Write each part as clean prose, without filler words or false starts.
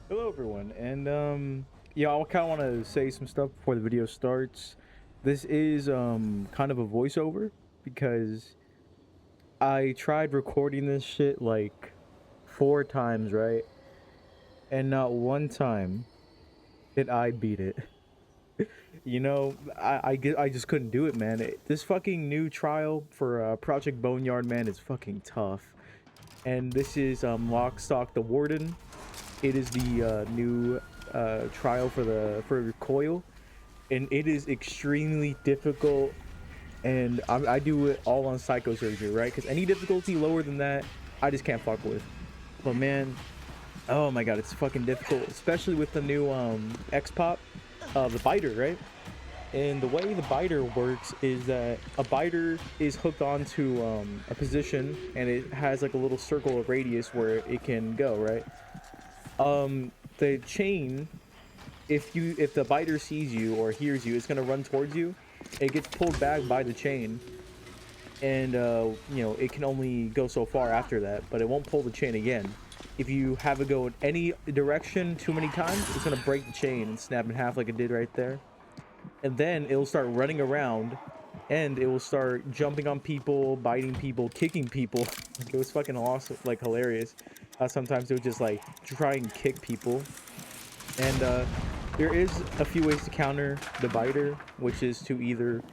Hello everyone, and yeah, I kind of want to say some stuff before the video starts. This is kind of a voiceover because I tried recording this shit like 4 times, right? And not one time did I beat it. I just couldn't do it, man. This fucking new trial for Project Boneyard, man, is fucking tough. And this is Lockstock the Warden. It is the new trial for Coyle, and it is extremely difficult. And I do it all on psychosurgery, right? Because any difficulty lower than that, I just can't fuck with. But man, oh my god, it's fucking difficult, especially with the new X pop, the biter, right? And the way the biter works is that a biter is hooked onto a position, and it has like a little circle of radius where it can go, right? The chain, if the biter sees you or hears you, it's gonna run towards you. It gets pulled back by the chain, and it can only go so far after that, but it won't pull the chain again. If you have it go in any direction too many times, it's gonna break the chain and snap in half like it did right there. And then it'll start running around, and it will start jumping on people, biting people, kicking people. Like, it was fucking awesome, like hilarious. Sometimes it would just like try and kick people. And there is a few ways to counter the biter, which is to either,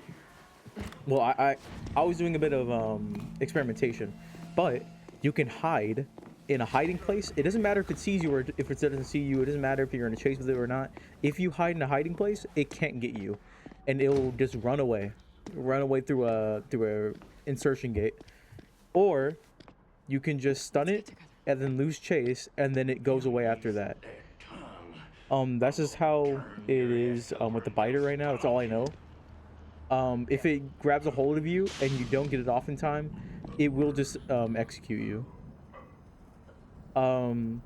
well, I was doing a bit of experimentation, but you can hide in a hiding place. It doesn't matter if it sees you or if it doesn't see you. It doesn't matter if you're in a chase with it or not. If you hide in a hiding place, it can't get you, and it'll just run away through a insertion gate. Or you can just stun it and then lose chase, and then it goes away after that. That's just how it is with the biter right now. That's all I know. If it grabs a hold of you and you don't get it off in time, it will just execute you. Um,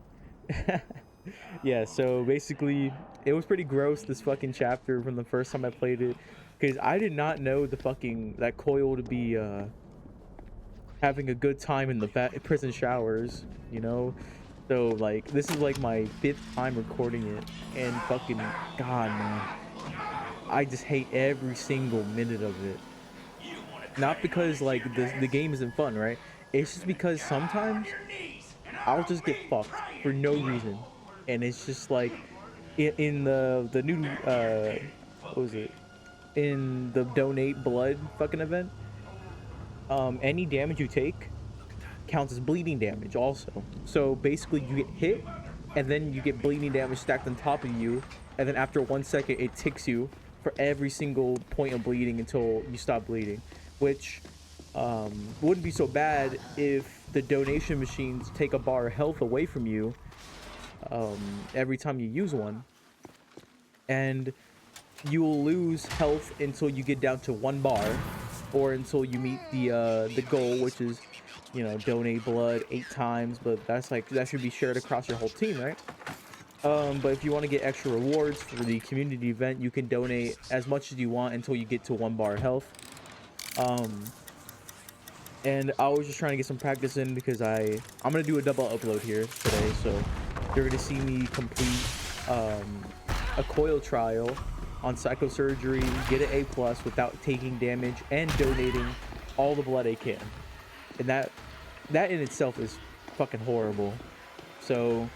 yeah. So basically, it was pretty gross, this fucking chapter, from the first time I played it, because I did not know the fucking that Coyle to be having a good time in the prison showers. You know. So like, this is like my 5th time recording it, and fucking god, man, I just hate every single minute of it. Not because like the game isn't fun, right? It's just because sometimes I'll just get fucked for no reason, and it's just like in the new what was it, in the donate blood fucking event. Any damage you take counts as bleeding damage also. So basically, you get hit, and then you get bleeding damage stacked on top of you, and then after 1 second, it ticks you for every single point of bleeding until you stop bleeding, which wouldn't be so bad if the donation machines take a bar of health away from you every time you use one, and you will lose health until you get down to 1 bar, or until you meet the goal, which is, donate blood 8 times. But that's like, that should be shared across your whole team, right? But if you want to get extra rewards for the community event, you can donate as much as you want until you get to 1 bar of health. And I was just trying to get some practice in because I'm gonna do a double upload here today, so you're gonna see me complete a Coyle trial on psychosurgery, get an A+ without taking damage, and donating all the blood I can. And that in itself is fucking horrible. So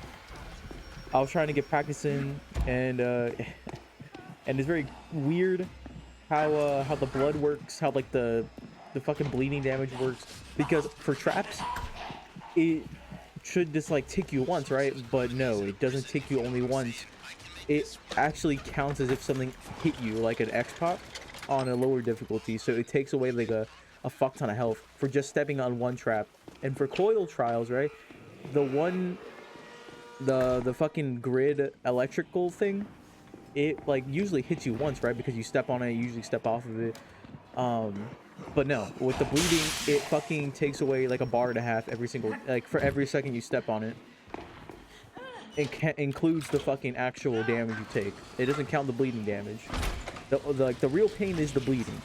I was trying to get practice in, and and it's very weird how the blood works, how like the fucking bleeding damage works, because for traps it should just like tick you once, right? But no, it doesn't tick you only once. It actually counts as if something hit you, like an X pop on a lower difficulty, so it takes away like a fuck ton of health for just stepping on one trap. And for Coil trials, right, the fucking grid electrical thing, it like usually hits you once, right? Because you step on it, you usually step off of it. um but no, with the bleeding, it fucking takes away like 1.5 bar every single, like for every second you step on it. It includes the fucking actual damage you take. It doesn't count the bleeding damage. Like the real pain is the bleeding,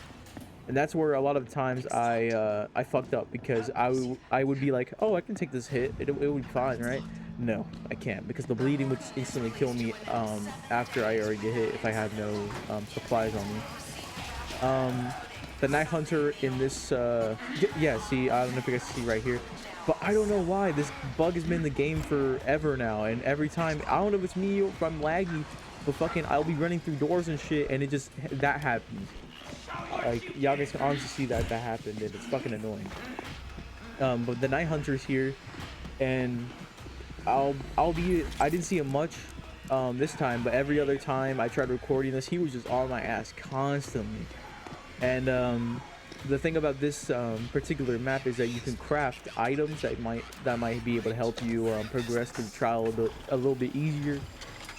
and that's where a lot of times I fucked up, because I would be like, oh, I can take this hit, it would be fine, right? No, I can't, because the bleeding would instantly kill me after I already get hit if I have no supplies on me. The Night Hunter in this, yeah, see, I don't know if you guys see right here, but I don't know why this bug has been in the game forever now, and every time, I don't know if it's me or if I'm laggy, but fucking, I'll be running through doors and shit, and it just, that happens. Like, y'all guys can honestly see that happened, and it's fucking annoying. But the Night Hunter's here, and I didn't see him much this time, but every other time I tried recording this, he was just on my ass constantly. And the thing about this particular map is that you can craft items that might be able to help you progress through the trial a little bit easier,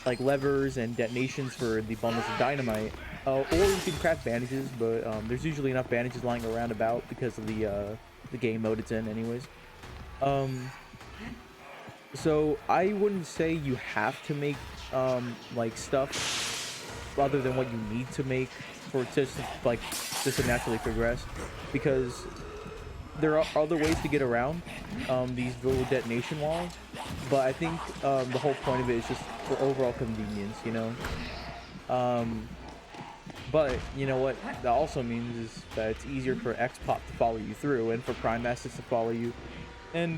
like levers and detonations for the bundles of dynamite. Or you can craft bandages, but there's usually enough bandages lying around about because of the game mode it's in anyways. So I wouldn't say you have to make like stuff other than what you need to make for it just to naturally progress, because there are other ways to get around these little detonation walls, but I think the whole point of it is just for overall convenience, you know. But you know what that also means is that it's easier for X-Pop to follow you through and for Prime Masters to follow you, and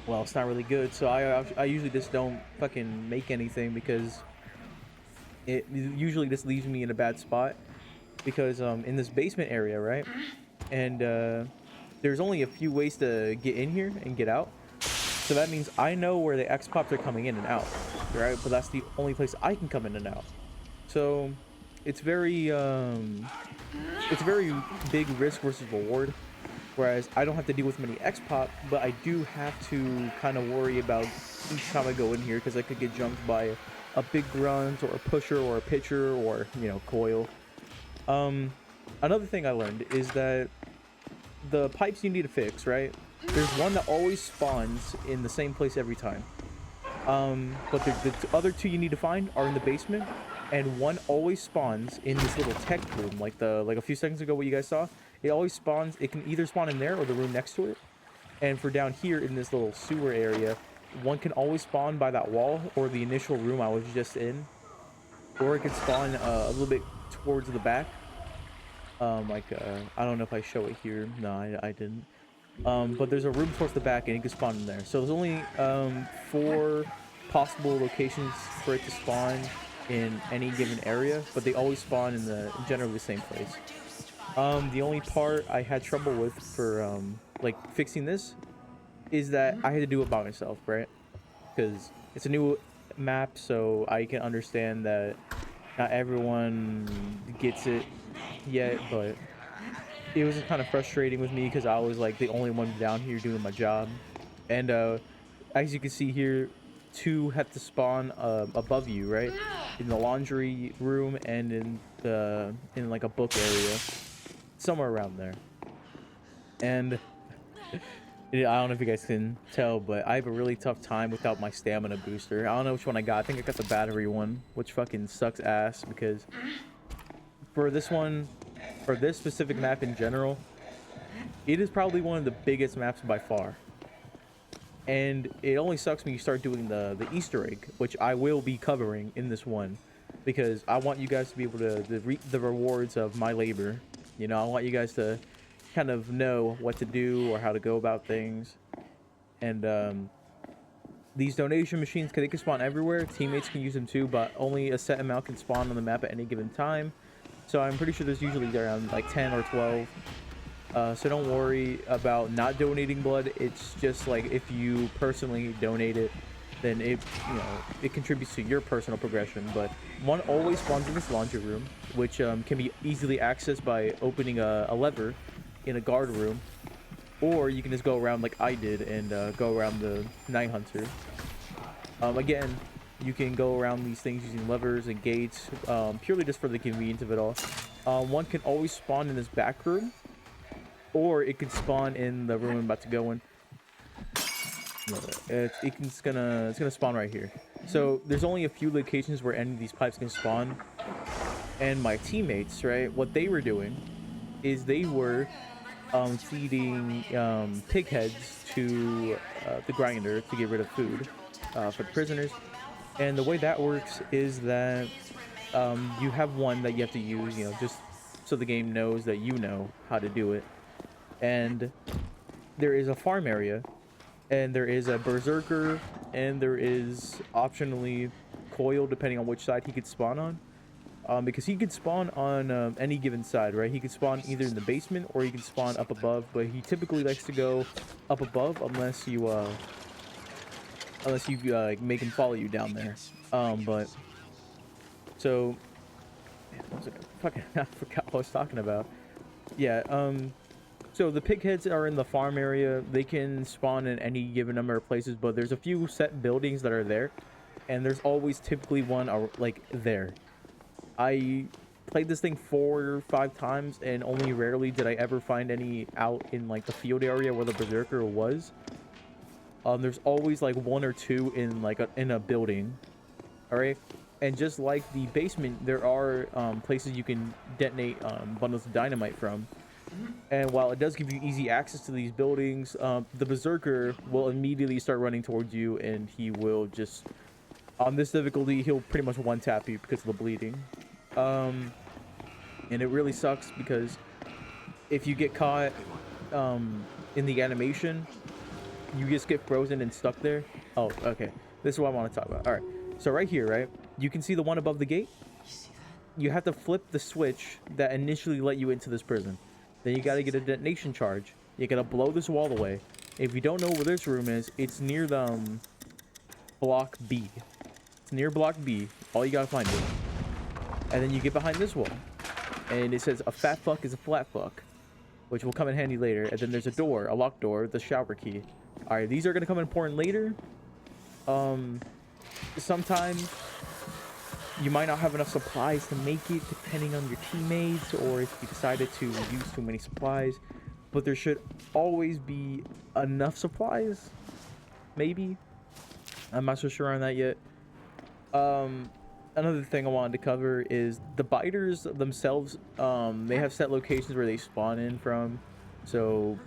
well, it's not really good, so I usually just don't fucking make anything, because it usually just leaves me in a bad spot, because in this basement area, right, and there's only a few ways to get in here and get out, so that means I know where the X-Pops are coming in and out, right, but that's the only place I can come in and out. So it's very big risk versus reward. Whereas I don't have to deal with many X-Pop, but I do have to kind of worry about each time I go in here, because I could get jumped by a big grunt or a pusher or a pitcher or, you know, Coyle. Another thing I learned is that the pipes you need to fix, right? There's one that always spawns in the same place every time. But the other two you need to find are in the basement, and one always spawns in this little tech room, like a few seconds ago what you guys saw. It always spawns, it can either spawn in there or the room next to it. And for down here in this little sewer area, one can always spawn by that wall or the initial room I was just in. Or it can spawn a little bit towards the back. I don't know if I show it here. No, I didn't. But there's a room towards the back and you can spawn in there. So there's only 4 possible locations for it to spawn in any given area, but they always spawn in generally the same place. The only part I had trouble with for like fixing this is that I had to do it by myself, right? Because it's a new map, so I can understand that not everyone gets it yet, but it was kind of frustrating with me because I was like the only one down here doing my job. And as you can see here, 2 have to spawn above you, right? In the laundry room and in like a book area, somewhere around there. And I don't know if you guys can tell, but I have a really tough time without my stamina booster. I don't know which one I got. I think I got the battery one, which fucking sucks ass, because for this one, for this specific map in general, it is probably one of the biggest maps by far. And it only sucks when you start doing the Easter egg, which I will be covering in this one, because I want you guys to be able to reap the rewards of my labor. You know, I want you guys to kind of know what to do or how to go about things. And these donation machines, they can spawn everywhere. Teammates can use them too, but only a set amount can spawn on the map at any given time. So I'm pretty sure there's usually around like 10 or 12. So don't worry about not donating blood. It's just like if you personally donate it, then it contributes to your personal progression. But one always spawns in this laundry room, which can be easily accessed by opening a lever in a guard room, or you can just go around like I did and go around the Night Hunter. Again, you can go around these things using levers and gates, purely just for the convenience of it all. One can always spawn in this back room, or it could spawn in the room I'm about to go in. It's gonna spawn right here. So there's only a few locations where any of these pipes can spawn. And my teammates, right, what they were doing is they were feeding pig heads to the grinder to get rid of food for the prisoners. And the way that works is that you have one that you have to use, just so the game knows that you know how to do it. And there is a farm area, and there is a berserker, and there is optionally Coyle, depending on which side he could spawn on. Because he could spawn on any given side, right? He could spawn either in the basement or he can spawn up above, but he typically likes to go up above unless you make him follow you down there. But so man, what was it? Fucking I forgot what I was talking about. Yeah. So the pigheads are in the farm area. They can spawn in any given number of places, but there's a few set buildings that are there, and there's always typically one like there. I played this thing 4 or 5 times, and only rarely did I ever find any out in like the field area where the berserker was. There's always like 1 or 2 in like in a building. All right, and just like the basement, there are places you can detonate bundles of dynamite from. And while it does give you easy access to these buildings, the berserker will immediately start running towards you, and he will just, on this difficulty, he'll pretty much one-tap you because of the bleeding. And it really sucks because if you get caught in the animation, you just get frozen and stuck there. Oh, okay. This is what I want to talk about. All right. So right here, right, you can see the one above the gate. You have to flip the switch that initially let you into this prison. Then you got to get a detonation charge. You got to blow this wall away. If you don't know where this room is, it's near the block B. It's near block B. All you got to find it. And then you get behind this wall. And it says a fat fuck is a flat fuck, which will come in handy later. And then there's a door, a locked door, the shower key. All right, these are going to come important later. Sometimes you might not have enough supplies to make it, depending on your teammates, or if you decided to use too many supplies. But there should always be enough supplies. Maybe. I'm not so sure on that yet. Another thing I wanted to cover is the biters themselves. They have set locations where they spawn in from. So,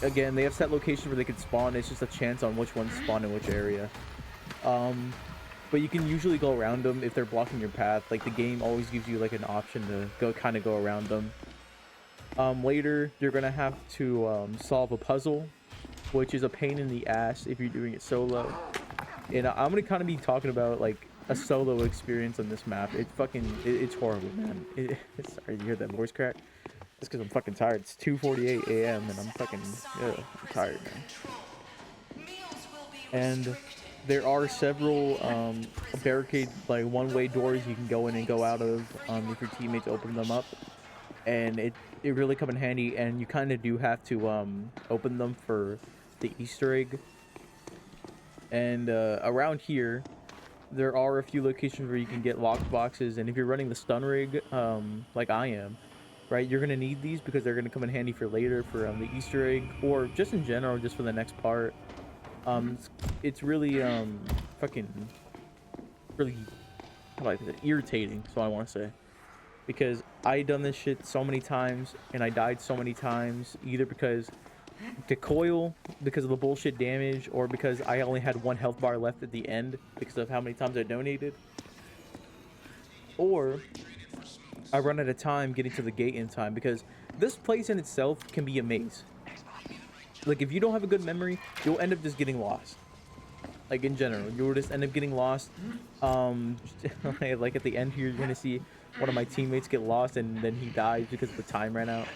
again, they have set locations where they can spawn. It's just a chance on which ones spawn in which area. But you can usually go around them if they're blocking your path. Like, the game always gives you like an option to go around them. Later, you're gonna have to solve a puzzle, which is a pain in the ass if you're doing it solo. And I'm gonna kind of be talking about like a solo experience on this map. It's horrible, man. Sorry, you hear that voice crack? It's because I'm fucking tired. It's 2:48 a.m. and I'm tired, man. And there are several barricade, like one-way doors you can go in and go out of if your teammates open them up, and it really come in handy. And you kind of do have to open them for the Easter egg. And around here, there are a few locations where you can get locked boxes, and if you're running the stun rig, like I am, right, you're gonna need these because they're gonna come in handy for later for the Easter egg, or just in general, just for the next part. It's really really irritating, so I want to say, because I done this shit so many times and I died so many times, either because to Coyle because of the bullshit damage, or because I only had 1 health bar left at the end because of how many times I donated, or I run out of time getting to the gate in time, because this place in itself can be a maze. Like, if you don't have a good memory, you'll end up just getting lost. Like, in general, you'll just end up getting lost. Like at the end here, you're gonna see one of my teammates get lost, and then he dies because the time ran out.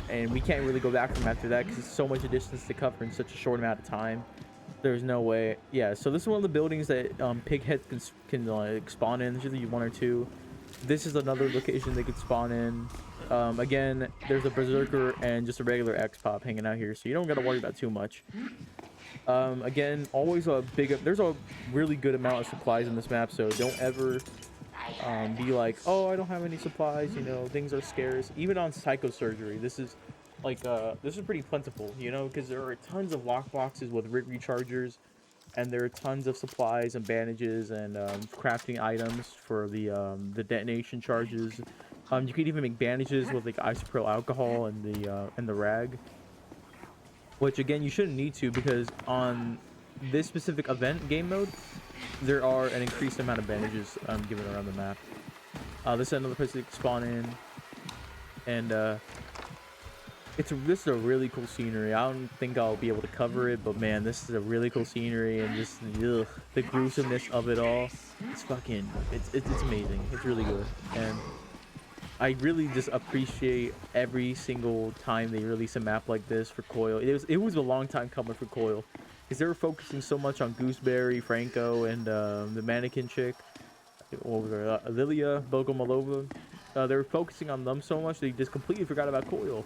And we can't really go back from after that because it's so much distance to cover in such a short amount of time. There's no way. Yeah, so this is one of the buildings that pigheads can spawn in. There's usually 1 or 2. This is another location they could spawn in. Again, there's a berserker and just a regular X-pop hanging out here, so you don't gotta worry about too much. Again, always there's a really good amount of supplies in this map, so don't ever be like, oh, I don't have any supplies, things are scarce. Even on psychosurgery, this is pretty plentiful, because there are tons of lock boxes with rig rechargers, and there are tons of supplies and bandages and crafting items for the detonation charges. You could even make bandages with like isopropyl alcohol and the rag. which again you shouldn't need to, because on this specific event game mode there are an increased amount of bandages given around the map. This is another place to spawn in, and this is a really cool scenery. I don't think I'll be able to cover it, but man, this is a really cool scenery, and just the gruesomeness of it all. It's fucking, it's amazing. It's really good, and I really just appreciate every single time they release a map like this for Coyle. It was a long time coming for Coyle, because they were focusing so much on Gooseberry, Franco, and the mannequin chick. What was her? Lilia Bogomolova. They were focusing on them so much they just completely forgot about Coyle.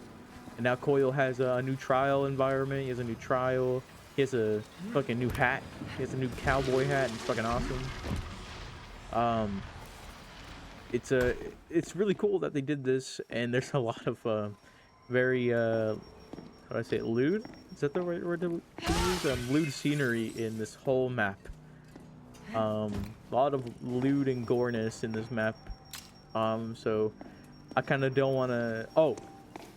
And now Coyle has a new trial environment. He has a new trial. He has a fucking new hat. He has a new cowboy hat, and it's fucking awesome. It's really cool that they did this, and there's a lot of very how do I say it? Lewd? Is that the right word to use? Lewd scenery in this whole map. A lot of lewd and goreness in this map. So I kind of don't want to. Oh,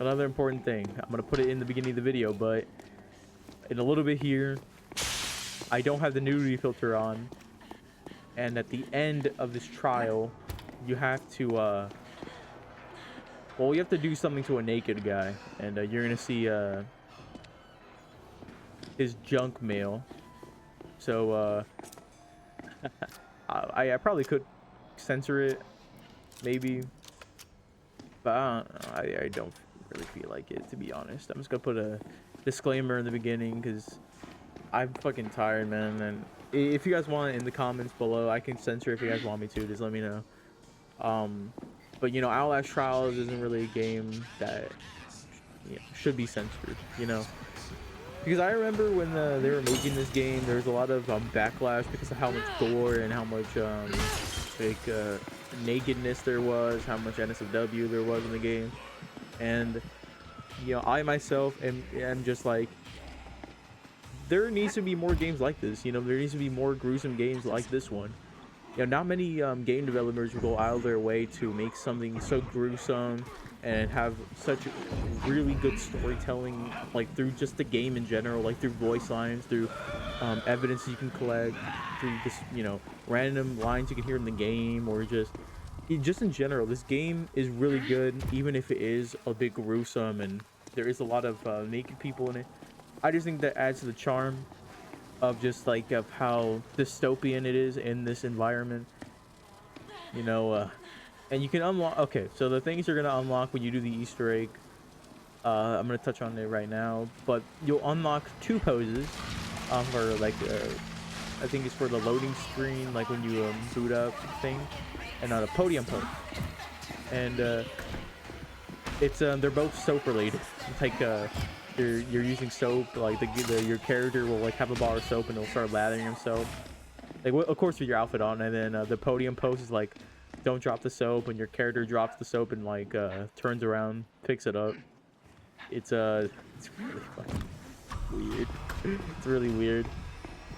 another important thing. I'm gonna put it in the beginning of the video, but in a little bit here, I don't have the nudity filter on, and at the end of this trial, you have to well, you have to do something to a naked guy, and you're gonna see his junk mail. So I probably could censor it, maybe, but I don't really feel like it, to be honest. I'm just gonna put a disclaimer in the beginning, because I'm fucking tired, man. And if you guys want it in the comments below, I can censor if you guys want me to. Just let me know. But you know, Outlast Trials isn't really a game that should be censored, you know, because I remember when they were making this game, there was a lot of backlash because of how much gore and how much nakedness there was, how much NSFW there was in the game. And you know, I myself am just like, there needs to be more games like this. You know, there needs to be more gruesome games like this one. You know, not many game developers will go out of their way to make something so gruesome and have such really good storytelling, like through just the game in general, like through voice lines, through evidence you can collect, through just, you know, random lines you can hear in the game, or just in general. This game is really good, even if it is a bit gruesome and there is a lot of naked people in it. I just think that adds to the charm of just like of how dystopian it is in this environment, you know. And you can unlock, okay, so the things you're gonna unlock when you do the Easter egg, I'm gonna touch on it right now, but you'll unlock 2 poses for like I think it's for the loading screen, like when you boot up thing, and on a podium pose, and it's they're both soap related. It's like you're using soap, like your character will like have a bar of soap and it'll start lathering himself, like of course with your outfit on, and then the podium pose is like, don't drop the soap, and your character drops the soap and like turns around, picks it up. It's really fucking weird. It's really weird.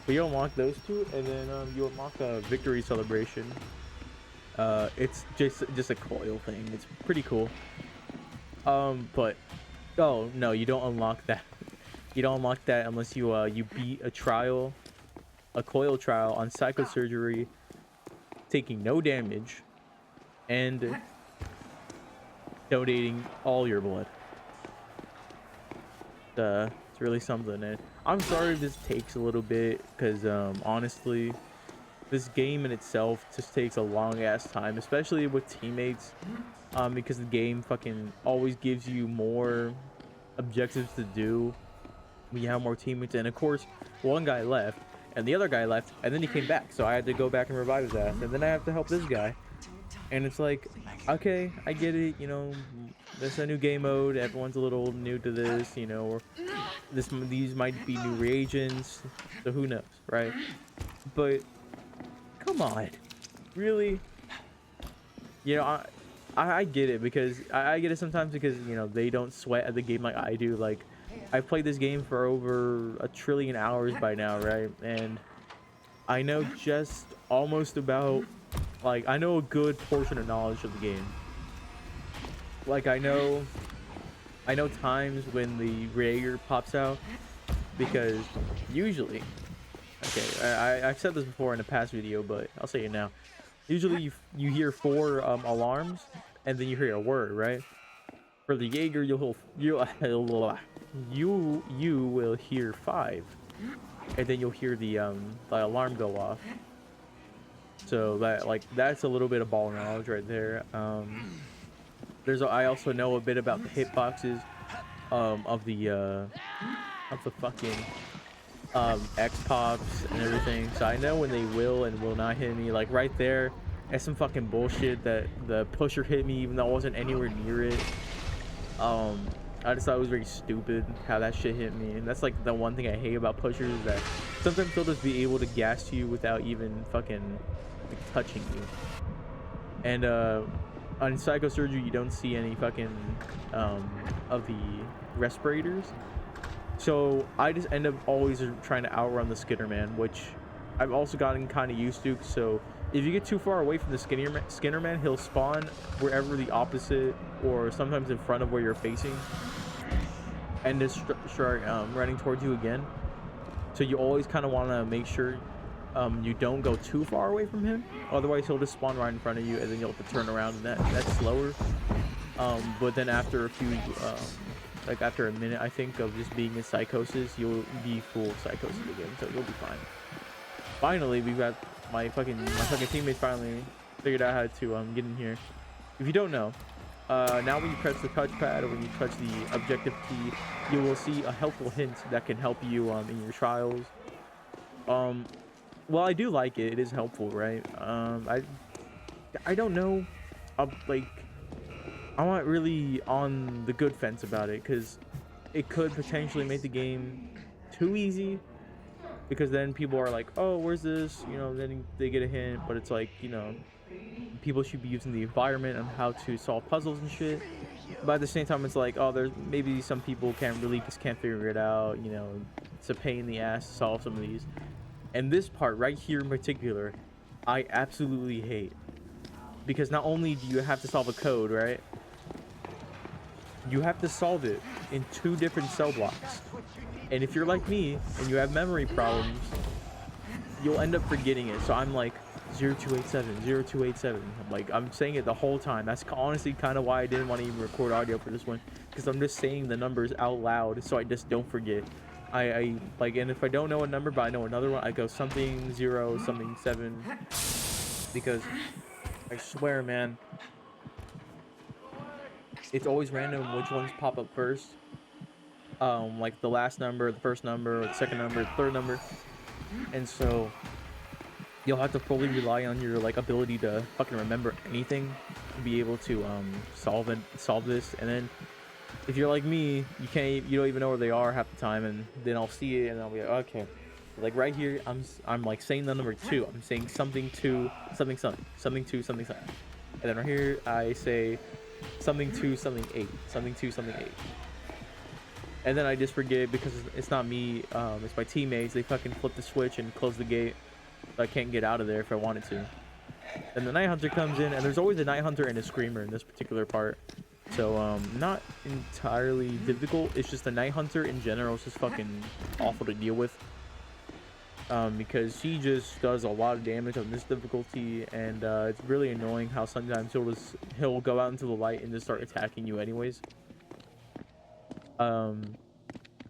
But you unlock those 2, and then you unlock a victory celebration. It's just a Coyle thing. It's pretty cool. But oh no, you don't unlock that. You don't unlock that unless you beat a trial, a Coyle trial on psychosurgery, taking no damage, and donating all your blood. It's really something. And I'm sorry if this takes a little bit, because honestly, this game in itself just takes a long ass time, especially with teammates, because the game fucking always gives you more objectives to do when you have more teammates. And of course, one guy left and the other guy left, and then he came back, so I had to go back and revive his ass, and then I have to help this guy. And it's like, okay, I get it, you know, there's a new game mode, everyone's a little new to this, you know, or these might be new reagents, so who knows, right? But come on, really? You know, I get it, because I get it sometimes, because, you know, they don't sweat at the game like I do. Like, I've played this game for over 1 trillion hours by now, right? And I know just almost about, like, I know a good portion of knowledge of the game. Like, I know I know times when the Jaeger pops out, because usually, okay, I've said this before in a past video, but I'll say it now. Usually you hear 4 alarms, and then you hear a word, right? For the Jaeger, you will hear 5, and then you'll hear the alarm go off. So that's a little bit of ball knowledge right there. I also know a bit about the hitboxes of the fucking X pops and everything. So I know when they will and will not hit me. Like right there, that's some fucking bullshit that the pusher hit me even though I wasn't anywhere near it. I just thought it was very stupid how that shit hit me, and that's like the one thing I hate about pushers, is that sometimes they'll just be able to gas you without even fucking like, touching you. And on psychosurgery, you don't see any fucking of the respirators, so I just end up always trying to outrun the Skinner-Man, which I've also gotten kind of used to. So if you get too far away from the Skinner-Man, he'll spawn wherever the opposite or sometimes in front of where you're facing, and just start running towards you again. So you always kind of want to make sure you don't go too far away from him, otherwise he'll just spawn right in front of you, and then you'll have to turn around, and that's slower. But then after a few like after a minute, I think, of just being in psychosis, you'll be full psychosis again, so you'll be fine. Finally, we've got my fucking teammates finally figured out how to get in here. If you don't know, now when you press the touchpad or when you touch the objective key, you will see a helpful hint that can help you in your trials. Well, I do like it. It is helpful, right? I don't know. Like, I'm not really on the good fence about it, because it could potentially make the game too easy, because then people are like, oh, where's this, you know, then they get a hint. But it's like, you know, people should be using the environment on how to solve puzzles and shit. But at the same time, it's like, oh, there's maybe some people can't figure it out, you know. It's a pain in the ass to solve some of these. And this part right here in particular, I absolutely hate, because not only do you have to solve a code, right, you have to solve it in 2 different cell blocks. And if you're like me and you have memory problems, you'll end up forgetting it. So I'm like 0287, 0287. I'm saying it the whole time. That's honestly kind of why I didn't want to even record audio for this one, because I'm just saying the numbers out loud so I just don't forget. I like, and if I don't know a number but I know another one, I go something 0, something 7, because I swear, man, it's always random which ones pop up first. Like the last number, the first number, or the second number, the third number. And so you'll have to fully rely on your like ability to fucking remember anything to be able to solve this. And then if you're like me, you don't even know where they are half the time, and then I'll see it and I'll be like, okay. Like right here, I'm like saying the number 2. I'm saying something 2, something 2, something. And then right here I say something 2, something 8, something 2, something 8. And then I just forget, because it's not me, it's my teammates. They fucking flip the switch and close the gate, so I can't get out of there if I wanted to. And the Night Hunter comes in, and there's always a Night Hunter and a Screamer in this particular part. So, not entirely difficult. It's just the Night Hunter in general is just fucking awful to deal with. Because he just does a lot of damage on this difficulty, and it's really annoying how sometimes he'll go out into the light and just start attacking you anyways. And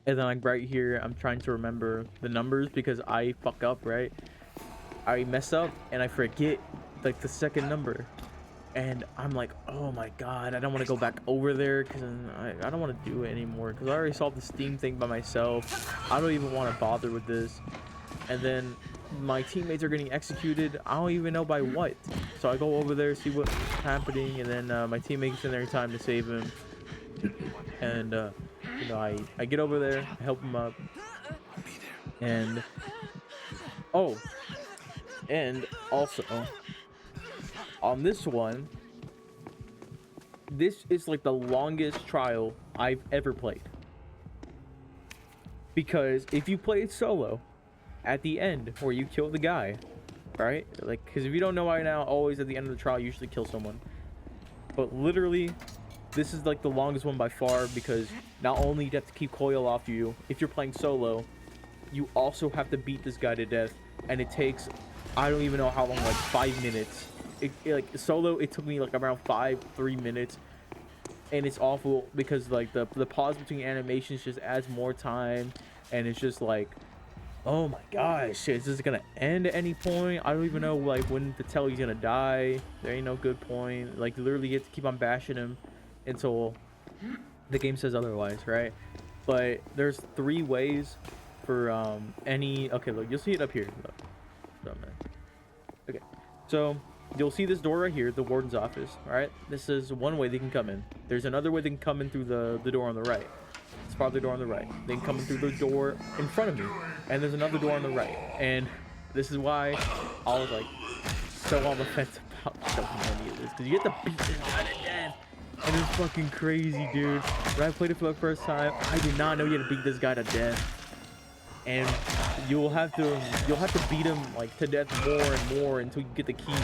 then like right here, I'm trying to remember the numbers because I fuck up, right? I mess up and I forget like the second number, and I'm like, oh my god, I don't want to go back over there, because I don't want to do it anymore, because I already solved the Steam thing by myself. I don't even want to bother with this. And then my teammates are getting executed. I don't even know by what. So I go over there, see what's happening, and then my teammates in there time to save him. And you know, I get over there, I help him up, and oh, and also on this one, this is like the longest trial I've ever played, because if you play it solo, at the end where you kill the guy, right, like, because if you don't know right now, always at the end of the trial you usually kill someone, but literally this is like the longest one by far, because not only do you have to keep Coyle off you if you're playing solo, you also have to beat this guy to death, and it takes, I don't even know how long, like 5 minutes. Like solo, it took me like around 3 minutes, and it's awful because like the pause between animations just adds more time, and it's just like, oh my gosh, is this gonna end at any point? I don't even know like when to tell he's gonna die. There ain't no good point. Like literally, you have to keep on bashing him until the game says otherwise, right? But there's 3 ways for any. Okay, look, you'll see it up here. Look, man. Okay, so you'll see this door right here, the warden's office. All right, this is one way they can come in. There's another way they can come in through the door on the right. It's probably the door on the right. They can come in through the door in front of me, and there's another door on the right. And this is why I was like so on the fence about showing any of this, because you get to beat this guy to death, and it's fucking crazy, dude. When I played it for the first time, I did not know you had to beat this guy to death. And you'll have to beat him like to death more and more until you get the key.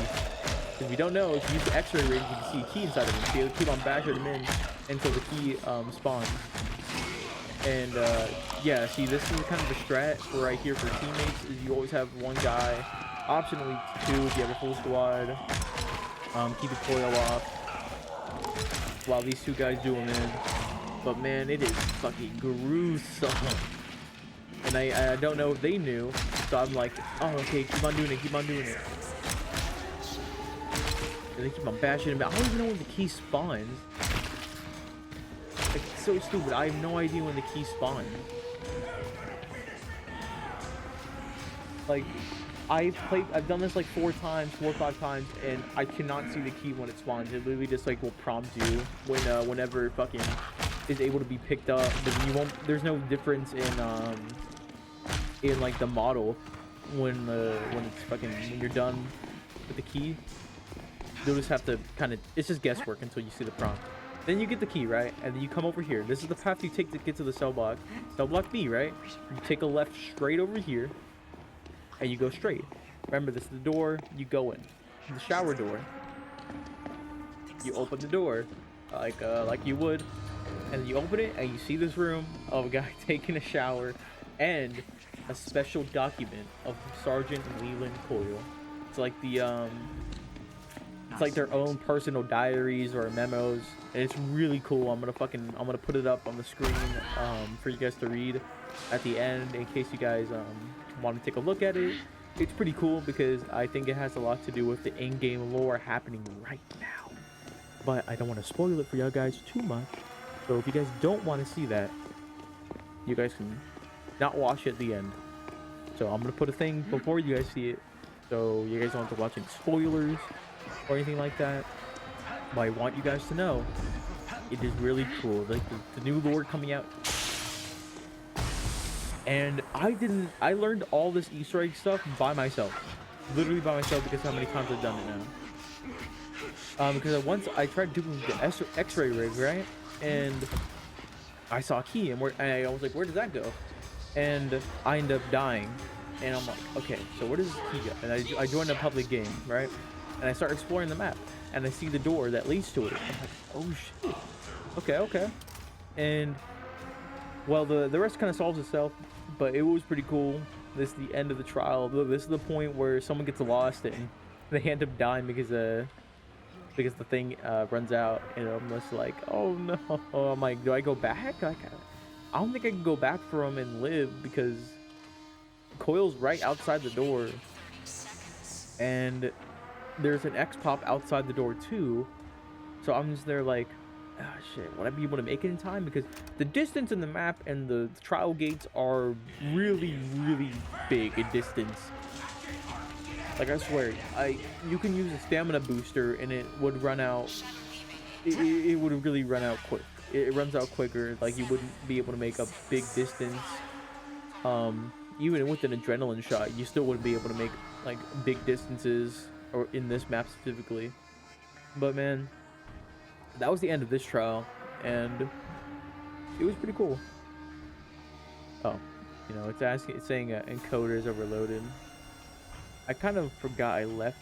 If you don't know, if you use the X-ray ring, you can see a key inside of him. So you keep on bashing him in until the key spawns. And yeah, see, this is kind of the strat for right here for teammates. Is you always have one guy, optionally 2 if you have a full squad. Keep the Coyle off while these 2 guys do him in. But man, it is fucking gruesome. And I don't know if they knew, so I'm like, oh, okay, keep on doing it, keep on doing it. And they keep on bashing him out. I don't even know when the key spawns. Like, it's so stupid. I have no idea when the key spawns. Like, I've done this like 4 or 5 times, and I cannot see the key when it spawns. It literally just like will prompt you when whenever it fucking is able to be picked up. But you won't. There's no difference in like the model when it's fucking when you're done with the key. You'll just have to kind of, it's just guesswork until you see the prompt. Then you get the key, right? And then you come over here. This is the path you take to get to the cell block. Cell block B, right? You take a left straight over here, and you go straight. Remember, this is the door you go in. The shower door. You open the door like you would, and then you open it, and you see this room of a guy taking a shower, and a special document of Sergeant Leland Coyle. It's like the it's like their own personal diaries or memos, and it's really cool. I'm gonna put it up on the screen for you guys to read at the end in case you guys want to take a look at it. It's pretty cool because I think it has a lot to do with the in-game lore happening right now, but I don't want to spoil it for you guys too much. So if you guys don't want to see that, you guys can not watch it at the end. So I'm gonna put a thing before you guys see it, so you guys don't have to watch any spoilers or anything like that. But I want you guys to know it is really cool, like the new lore coming out. And I learned all this Easter egg stuff by myself, literally by myself, because how many times I've done it now. Because once I tried doing the X-ray rig, right, and I saw a key, and I was like, where does that go? And I end up dying, and I'm like, okay, so where does this key go? And I joined a public game, right? And I start exploring the map, and I see the door that leads to it. I'm like, oh shit, okay. And well, the rest kind of solves itself, but it was pretty cool. This is the end of the trial. This is the point where someone gets lost and they end up dying because the thing runs out, and I'm just like, oh no. I'm like, do I go back? Like, I don't think I can go back for him and live, because Coyle's right outside the door, and there's an X-pop outside the door too. So I'm just there like, ah, shit, would I be able to make it in time? Because the distance in the map and the trial gates are really, really big in distance. Like, I swear, you can use a stamina booster and it would run out. It would really run out quick. It runs out quicker. Like, you wouldn't be able to make a big distance. Even with an adrenaline shot, you still wouldn't be able to make like big distances, or in this map specifically. But man, that was the end of this trial, and it was pretty cool. Oh, you know, it's saying encoder is overloaded. I kind of forgot I left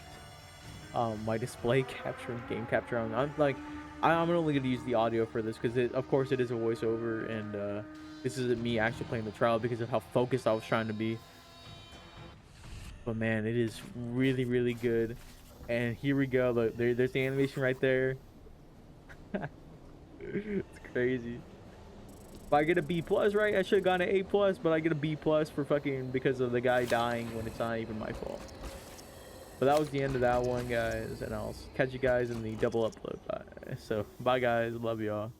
my display capture and game capture on. I'm like, I'm only gonna use the audio for this because of course it is a voiceover, and this isn't me actually playing the trial because of how focused I was trying to be. But man, it is really, really good. And here we go. Look, there's the animation right there. It's crazy. If I get a B plus, right? I should have gone an A plus, but I get a B plus for fucking because of the guy dying when it's not even my fault. But that was the end of that one, guys, and I'll catch you guys in the double upload. Bye. So, bye, guys. Love y'all.